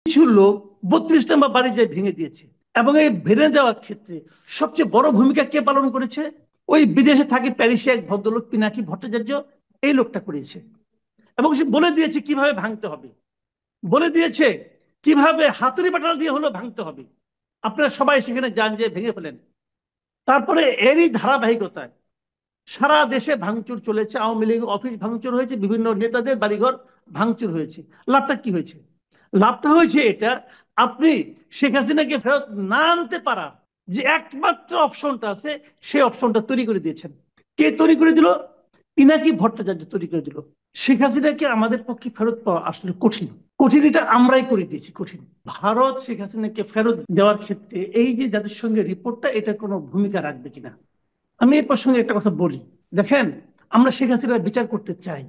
কিছু লোক 32 নম্বর বাড়ি যায় ভেঙে দিয়েছে এবং এই ভেঙে দেওয়ার ক্ষেত্রে সবচেয়ে বড় ভূমিকা কে পালন করেছে? ওই বিদেশে থাকে প্যারিসে এক ভদ্রলোক পিনাকি ভট্টাচার্য, এই লোকটা করেছে। এবং সে বলে দিয়েছে কিভাবে ভাঙতে হবে, বলে দিয়েছে কিভাবে হাতুড়ি বাটাল দিয়ে হলো ভাঙতে হবে। আপনারা সবাই সেখানে যান, যে ভেঙে ফেলেন। তারপরে এরই ধারাবাহিকতায় সারা দেশে ভাঙচুর চলেছে, আওয়ামী লীগ অফিস ভাঙচুর হয়েছে, বিভিন্ন নেতাদের বাড়িঘর ভাঙচুর হয়েছে। লাভটা কি হয়েছে? লাভটা হয়েছে এটা, আপনি শেখ হাসিনাকে ফেরত না আনতে পারা যে একমাত্র অপশনটা আছে, সেই অপশনটা তৈরি করে দিয়েছেন। কে তৈরি করে দিল? পিনাকি ভট্টাচার্য তৈরি করে দিল। শেখ হাসিনাকে আমাদের পক্ষে ফেরত পাওয়া আসলে কঠিন। কঠিন এটা আমরাই করে দিয়েছি, কঠিন। ভারত শেখ হাসিনাকে ফেরত দেওয়ার ক্ষেত্রে এই যে জাতিসংঘের রিপোর্টটা, এটা কোনো ভূমিকা রাখবে কিনা? আমি এই প্রসঙ্গে একটা কথা বলি। দেখেন, আমরা শেখ হাসিনার বিচার করতে চাই,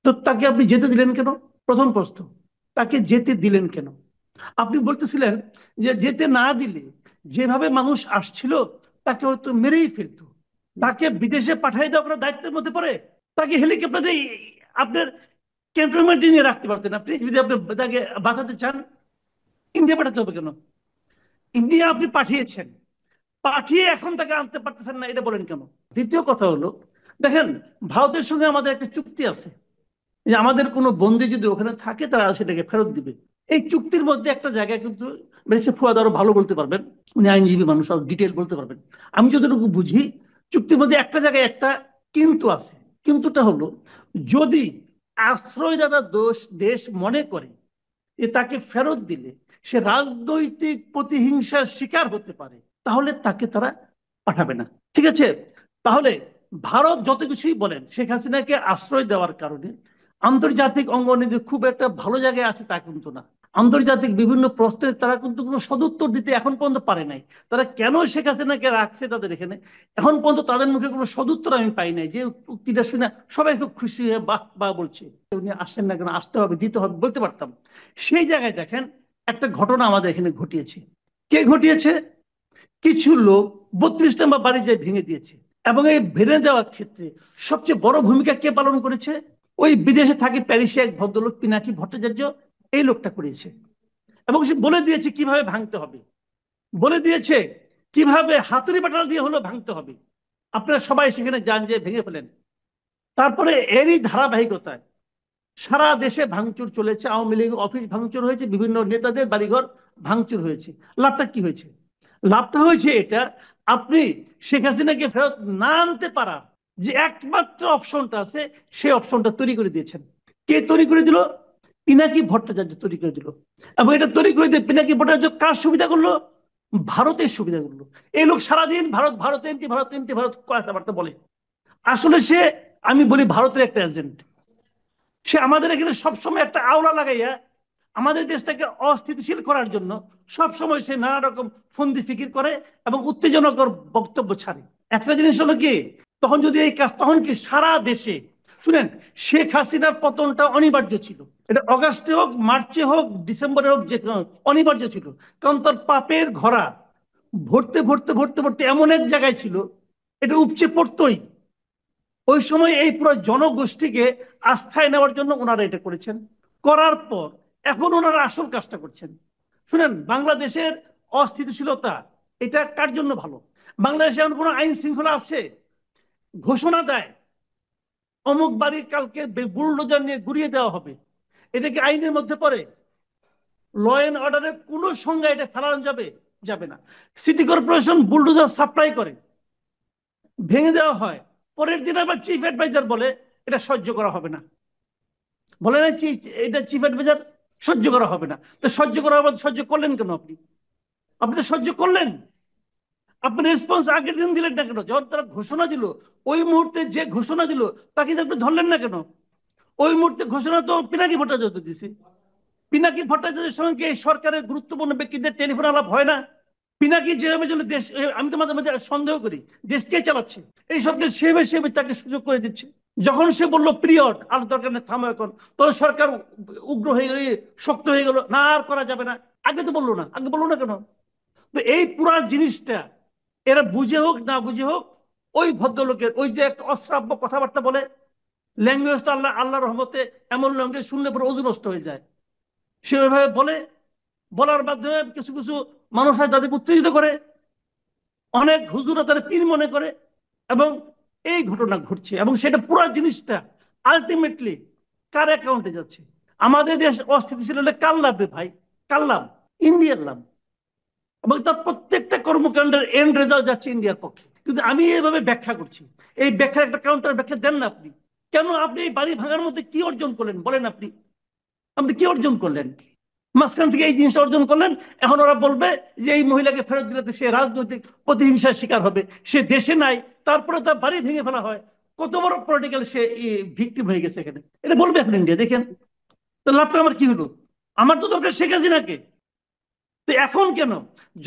তো তাকে আপনি যেতে দিলেন কেন? প্রথম প্রশ্ন, তাকে যেতে দিলেন কেন? আপনি বলতেছিলেন যে যেতে না দিলে যেভাবে মানুষ আসছিল তাকে হয়তো মেরেই ফেলতো। তাকে বিদেশে পাঠিয়ে দেওয়া কোনো দায়িত্বের মধ্যে পড়ে? তাকে হেলিকপ্টার দিয়ে আপনার ক্যান্টনমেন্টে নিয়ে রাখতে পারতেন। আপনি যদি আপনি তাকে বাঁচাতে চান, ইন্ডিয়া পাঠাতে হবে কেন? ইন্ডিয়া আপনি পাঠিয়েছেন, পাঠিয়ে এখন তাকে আনতে পারতেছেন না, এটা বলেন কেন? দ্বিতীয় কথা হলো, দেখেন, ভারতের সঙ্গে আমাদের একটা চুক্তি আছে যে আমাদের কোনো বন্দী যদি ওখানে থাকে তারা সেটাকে ফেরত দিবে। এই চুক্তির মধ্যে একটা জায়গায় কিন্তু, বেশি ফুয়াদ আরো ভালো বলতে পারবেন, উনি আইনজীবী মানুষ, আর ডিটেল বলতে পারবেন। আমি যতটুকু বুঝি, চুক্তির মধ্যে একটা জায়গায় একটা কিন্তু আছে। কিন্তুটা হলো, যদি আশ্রয়দাতা দেশ মনে করে যে তাকে ফেরত দিলে সে রাজনৈতিক প্রতিহিংসার শিকার হতে পারে, তাহলে তাকে তারা পাঠাবে না। ঠিক আছে? তাহলে ভারত যত কিছুই বলেন, শেখ হাসিনাকে আশ্রয় দেওয়ার কারণে আন্তর্জাতিক অঙ্গনে খুব একটা ভালো জায়গায় আছে তা কিন্তু না। আন্তর্জাতিক বিভিন্ন প্রশ্নের তারা কিন্তু কোনো সদুত্তর দিতে এখন পর্যন্ত পারে নাই। তারা কেন শেখ হাসিনাকে রাখছে তাদের এখানে, এখন পর্যন্ত তাদের মুখে কোনো সদুত্তর আমি পাই নাই। যে উক্তিটা শুনে সবাই খুব খুশি হয়ে বাহ বাহ বলছে, উনি আসছেন না কেন, আসতে হবে, দিতে হবে, বলতে পারতাম। সেই জায়গায় দেখেন, একটা ঘটনা আমাদের এখানে ঘটিয়েছে। কে ঘটিয়েছে? কিছু লোক 32 নম্বর বাড়ি যায় ভেঙে দিয়েছে এবং এই ভেঙে দেওয়ার ক্ষেত্রে সবচেয়ে বড় ভূমিকা কে পালন করেছে? ওই বিদেশে থাকে প্যারিসে এক ভদ্রলোক পিনাকি ভট্টাচার্য, এই লোকটা করেছে। এবং সে বলে দিয়েছে কিভাবে ভাঙতে হবে, বলে দিয়েছে কিভাবে হাতুড়ি বাটাল দিয়ে হলো ভাঙতে হবে। আপনারা সবাই সেখানে যান, যে ভেঙে ফেলেন। তারপরে এরই ধারাবাহিকতায় সারা দেশে ভাঙচুর চলেছে, আওয়ামী লীগ অফিস ভাঙচুর হয়েছে, বিভিন্ন নেতাদের বাড়িঘর ভাঙচুর হয়েছে। লাভটা কি হয়েছে? লাভটা হয়েছে এটা, আপনি শেখ হাসিনাকে ফেরত না আনতে পারা যে একমাত্র অপশনটা আছে, সেই অপশনটা তৈরি করে দিয়েছেন। কে তৈরি করে দিল? পিনাকি ভট্টাচার্য তৈরি করে দিল। এবং এটা তৈরি করে দিয়ে পিনাকি ভট্টাচার্য কার সুবিধা করলো? ভারতের সুবিধা করলো। এই লোক সারাদিন ভারত ভারত এমটি ভারত এমটি ভারত কথাবার্তা বলে। আসলে সে, আমি বলি, ভারতের একটা এজেন্ট। সে আমাদের এখানে সবসময় একটা আওলা লাগাইয়া আমাদের দেশটাকে অস্থিতিশীল করার জন্য সবসময় সে নানা রকম ফন্দি ফিকির করে এবং উত্তেজনকর বক্তব্য ছাড়ে। একটা জিনিস হলো কি, তখন যদি এই কাজ, তখন কি সারা দেশে, শুনেন, শেখ হাসিনার পতনটা অনিবার্য ছিল। এটা অগাস্টে হোক, মার্চে হোক, ডিসেম্বরে হোক, যে অনিবার্য ছিল। কারণ তার পাপের ঘোড়া ভরতে ভরতে ভরতে ভরতে এমন এক জায়গায় ছিল, এটা উপচে পড়তই। ওই সময় এই পুরো জনগোষ্ঠীকে আস্থায় নেওয়ার জন্য ওনারা এটা করেছেন। করার পর এখন ওনারা আসল কাজটা করছেন। শুনেন, বাংলাদেশের অস্থিতিশীলতা, এটা কার জন্য ভালো? বাংলাদেশে এমন কোন আইন শৃঙ্খলা আছে? ঘোষণা দেয় অমুক বাড়ি কালকে বুলডোজার নিয়ে গুড়িয়ে দেওয়া হবে, এটা কি আইনের মধ্যে পড়ে? ল এন্ড অর্ডারের কোন সংজ্ঞা এটা ফেলানো যাবে? যাবে না। সিটি কর্পোরেশন বুলডোজার সাপ্লাই করে, ভেঙে দেওয়া হয়, পরের দিন আবার চিফ অ্যাডভাইজার বলে এটা সহ্য করা হবে না। বলে না কি এটা চিফ অ্যাডভাইজার, সহ্য করা হবে না। তো সহ্য করা হবে, সহ্য করলেন কেন আপনি? আপনি তো সহ্য করলেন, আপনি রেসপন্স আগের দিন দিলেন না কেন? যখন তারা ঘোষণা দিল, ওই মুহূর্তে যে ঘোষণা দিল তাকে আপনি ধরলেন না কেন? ওই মুহূর্তে ঘোষণা তো পিনাকি ভট্টাচার্য দিছে। পিনাকি ভট্টাচার্যের সঙ্গে এই সরকারের গুরুত্বপূর্ণ ব্যক্তিদের টেলিফোন আলাপ হয় না? পিনাকি যেভাবে জন্য দেশ, আমি তো মাঝে মাঝে সন্দেহ করি দেশ কে চালাচ্ছে। এই সব দেশ সেভাবে সেভাবে তাকে সুযোগ করে দিচ্ছে। যখন সে বললো পিরিয়ড, আর দরকার নেই, থামো এখন, তখন সরকার উগ্র হয়ে গেল, শক্ত হয়ে গেল, না আর করা যাবে না। আগে তো বললো না, আগে বললো না কেন? তো এই পুরা জিনিসটা এরা বুঝে হোক না বুঝে হোক, ওই ভদ্রলোকের ওই যে একটা অশ্রাব্য কথাবার্তা বলে, ল্যাঙ্গুয়েজটা আল্লাহ আল্লাহ রহমতে এমন ল্যাঙ্গুয়েজ শুনলে পরে অজু নষ্ট হয়ে যায়, সে ওইভাবে বলে। বলার মাধ্যমে কিছু কিছু মানুষ তাদেরকে উত্তেজিত করে, অনেক হুজুরা তারা পীর মনে করে, এবং এই ঘটনা ঘটছে। এবং সেটা পুরো জিনিসটা আলটিমেটলি কার অ্যাকাউন্টে যাচ্ছে? আমাদের দেশ অস্থিতিশীল হলে কার লাভ রে ভাই? কার লাভ? ইন্ডিয়ার লাভ। এবং তার প্রত্যেকটা কর্মকাণ্ডের এন্ড রেজাল্ট যাচ্ছে ইন্ডিয়ার পক্ষে। কিন্তু আমি এইভাবে ব্যাখ্যা করছি, এই ব্যাখ্যার একটা কাউন্টার ব্যাখ্যা দেন না আপনি। কেন আপনি এই বাড়ি ভাঙার মধ্যে কি অর্জন করলেন বলেন? আপনি আপনি কি অর্জন করলেন? মাঝখান থেকে এই জিনিসটা অর্জন করলেন, এখন ওরা বলবে যে এই মহিলাকে ফেরত দিলে সে রাজনৈতিক প্রতিহিংসার শিকার হবে, সে দেশে নাই, তারপরে তার বাড়ি ভেঙে ফেলা হয়, কত বড় পলিটিক্যাল সে ভিকটিম হয়ে গেছে এখানে, এটা বলবে এখন ইন্ডিয়া। দেখেন তো লাভটা আমার কি হলো? আমার তো দরকার শেখ হাসিনাকে। তো এখন কেন,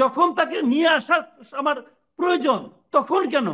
যখন তাকে নিয়ে আসার আমার প্রয়োজন, তখন কেন